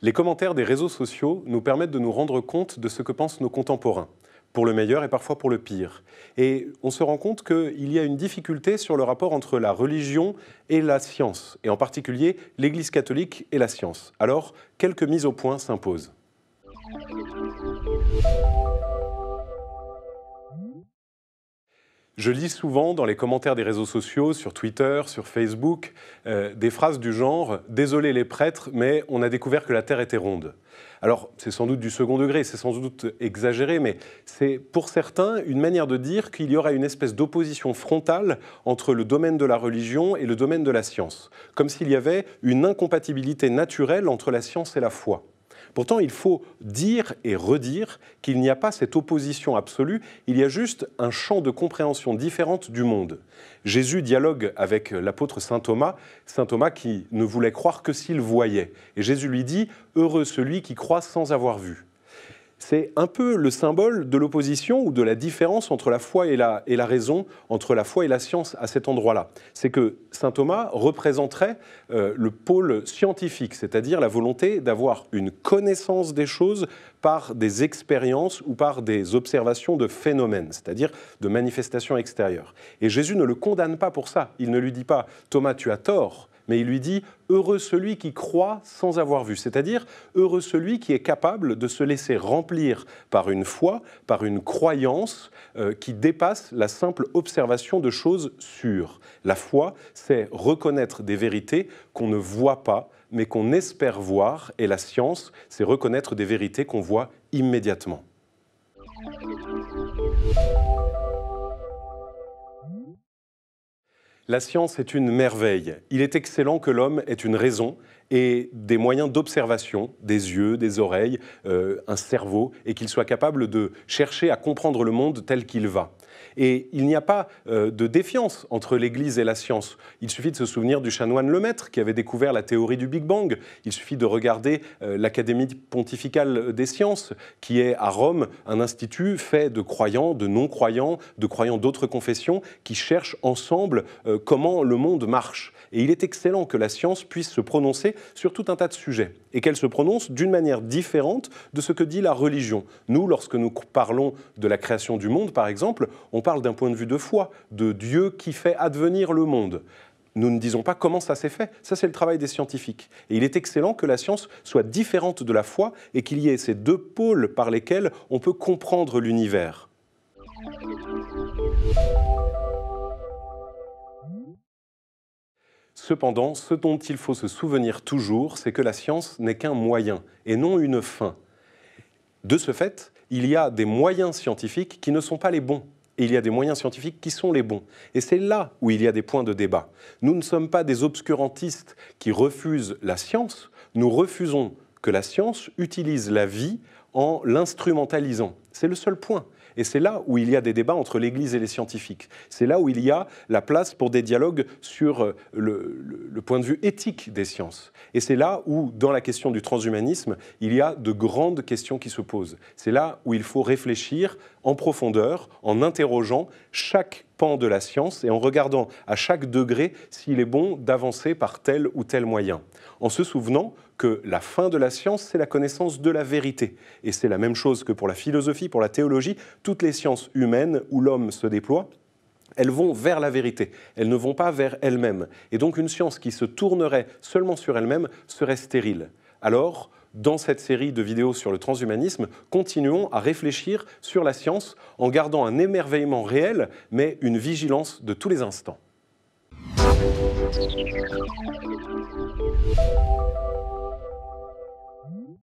Les commentaires des réseaux sociaux nous permettent de nous rendre compte de ce que pensent nos contemporains, pour le meilleur et parfois pour le pire. Et on se rend compte qu'il y a une difficulté sur le rapport entre la religion et la science, et en particulier l'Église catholique et la science. Alors, quelques mises au point s'imposent. Je lis souvent dans les commentaires des réseaux sociaux, sur Twitter, sur Facebook, des phrases du genre « Désolé les prêtres, mais on a découvert que la Terre était ronde ». Alors, c'est sans doute du second degré, c'est sans doute exagéré, mais c'est pour certains une manière de dire qu'il y aura une espèce d'opposition frontale entre le domaine de la religion et le domaine de la science, comme s'il y avait une incompatibilité naturelle entre la science et la foi. Pourtant, il faut dire et redire qu'il n'y a pas cette opposition absolue, il y a juste un champ de compréhension différente du monde. Jésus dialogue avec l'apôtre saint Thomas qui ne voulait croire que s'il voyait. Et Jésus lui dit « Heureux celui qui croit sans avoir vu ». C'est un peu le symbole de l'opposition ou de la différence entre la foi et la raison, entre la foi et la science à cet endroit-là. C'est que saint Thomas représenterait le pôle scientifique, c'est-à-dire la volonté d'avoir une connaissance des choses par des expériences ou par des observations de phénomènes, c'est-à-dire de manifestations extérieures. Et Jésus ne le condamne pas pour ça. Il ne lui dit pas « Thomas, tu as tort », mais il lui dit « Heureux celui qui croit sans avoir vu », c'est-à-dire heureux celui qui est capable de se laisser remplir par une foi, par une croyance qui dépasse la simple observation de choses sûres. La foi, c'est reconnaître des vérités qu'on ne voit pas, mais qu'on espère voir, et la science, c'est reconnaître des vérités qu'on voit immédiatement. La science est une merveille. Il est excellent que l'homme ait une raison et des moyens d'observation, des yeux, des oreilles, un cerveau, et qu'il soit capable de chercher à comprendre le monde tel qu'il va. Et il n'y a pas de défiance entre l'Église et la science. Il suffit de se souvenir du chanoine Lemaître qui avait découvert la théorie du Big Bang. Il suffit de regarder l'Académie pontificale des sciences, qui est à Rome un institut fait de croyants, de non-croyants, de croyants d'autres confessions, qui cherchent ensemble comment le monde marche. Et il est excellent que la science puisse se prononcer sur tout un tas de sujets, et qu'elle se prononce d'une manière différente de ce que dit la religion. Nous, lorsque nous parlons de la création du monde, par exemple, on parle d'un point de vue de foi, de Dieu qui fait advenir le monde. Nous ne disons pas comment ça s'est fait, ça c'est le travail des scientifiques. Et il est excellent que la science soit différente de la foi et qu'il y ait ces deux pôles par lesquels on peut comprendre l'univers. Cependant, ce dont il faut se souvenir toujours, c'est que la science n'est qu'un moyen et non une fin. De ce fait, il y a des moyens scientifiques qui ne sont pas les bons. Et il y a des moyens scientifiques qui sont les bons. Et c'est là où il y a des points de débat. Nous ne sommes pas des obscurantistes qui refusent la science, nous refusons que la science utilise la vie en l'instrumentalisant. C'est le seul point. Et c'est là où il y a des débats entre l'Église et les scientifiques. C'est là où il y a la place pour des dialogues sur le point de vue éthique des sciences. Et c'est là où, dans la question du transhumanisme, il y a de grandes questions qui se posent. C'est là où il faut réfléchir en profondeur, en interrogeant chaque pan de la science et en regardant à chaque degré s'il est bon d'avancer par tel ou tel moyen. En se souvenant que la fin de la science, c'est la connaissance de la vérité. Et c'est la même chose que pour la philosophie, pour la théologie. Toutes les sciences humaines où l'homme se déploie, elles vont vers la vérité. Elles ne vont pas vers elles-mêmes. Et donc une science qui se tournerait seulement sur elle-même serait stérile. Alors, dans cette série de vidéos sur le transhumanisme, continuons à réfléchir sur la science en gardant un émerveillement réel, mais une vigilance de tous les instants.